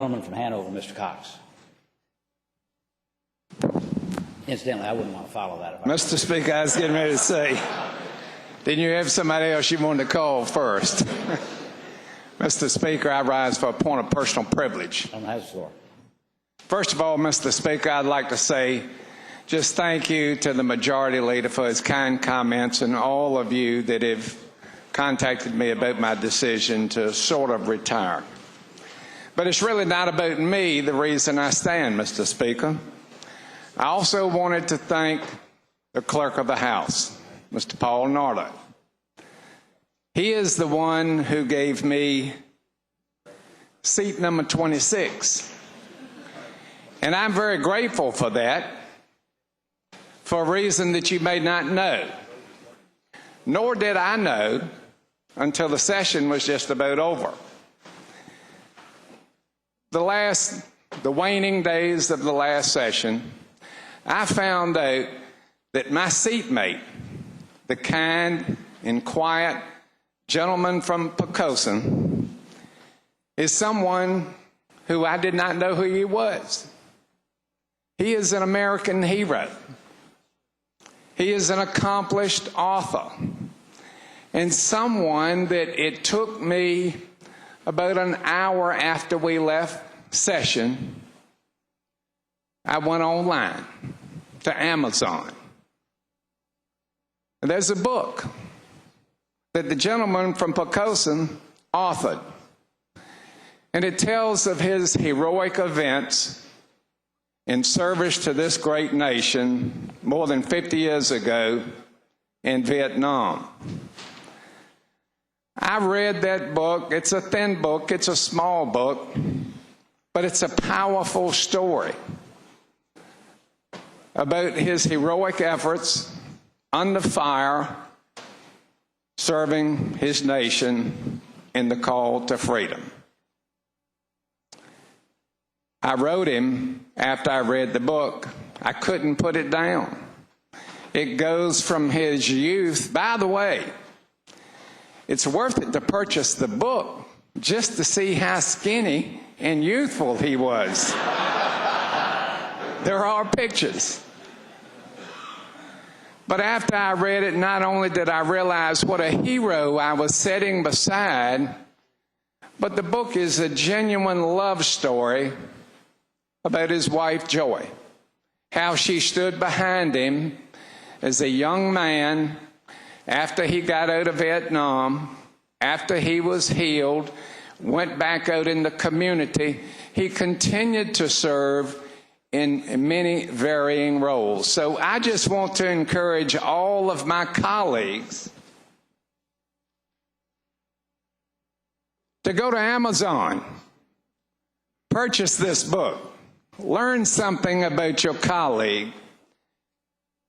Gentleman from Hanover, Mr. Cox. Incidentally, I wouldn't want to follow that. Mr. Speaker, I was getting ready to say, didn't you have somebody else you wanted to call first? Mr. Speaker, I rise for a point of personal privilege. On the floor. First of all, Mr. Speaker, I'd like to say just thank you to the Majority Leader for his kind comments and all of you that have contacted me about my decision to sort of retire. But it's really not about me, the reason I stand, Mr. Speaker. I also wanted to thank the Clerk of the House, Mr. Paul Nardo. He is the one who gave me seat number 26. And I'm very grateful for that, for a reason that you may not know. Nor did I know until the session was just about over. The waning days of the last session, I found out that my seatmate, the kind and quiet gentleman from Poquoson, is someone who I did not know who he was. He is an American hero. He is an accomplished author, and someone that it took me about an hour after we left session, I went online to Amazon. And there's a book that the gentleman from Poquoson authored, and it tells of his heroic events in service to this great nation more than 50 years ago in Vietnam. I read that book. It's a thin book. It's a small book, but it's a powerful story about his heroic efforts under fire, serving his nation in the call to freedom. I wrote him after I read the book. I couldn't put it down. It goes from his youth. By the way, it's worth it to purchase the book just to see how skinny and youthful he was. There are pictures. But after I read it, not only did I realize what a hero I was sitting beside, but the book is a genuine love story about his wife, Joy, how she stood behind him as a young man after he got out of Vietnam, after he was healed, went back out in the community. He continued to serve in many varying roles. So I just want to encourage all of my colleagues to go to Amazon, purchase this book, learn something about your colleague.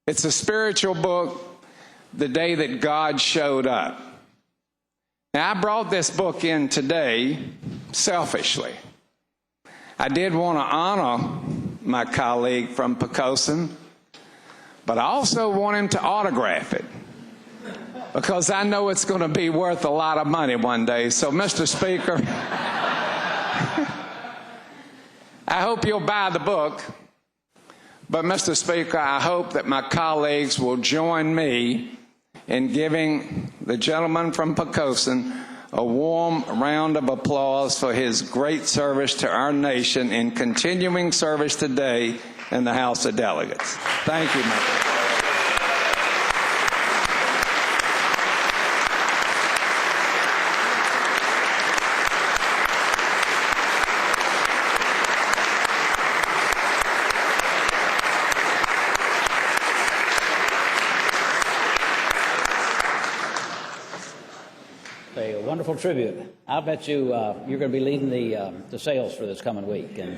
It's a spiritual book, The Day That God Showed Up. Now, I brought this book in today selfishly. I did want to honor my colleague from Poquoson, but I also want him to autograph it because I know it's going to be worth a lot of money one day. So, Mr. Speaker, I hope you'll buy the book. But, Mr. Speaker, I hope that my colleagues will join me in giving the gentleman from Poquoson a warm round of applause for his great service to our nation and continuing service today in the House of Delegates. Thank you, Mr. A wonderful tribute. I'll bet you you're going to be leading the sales for this coming week. And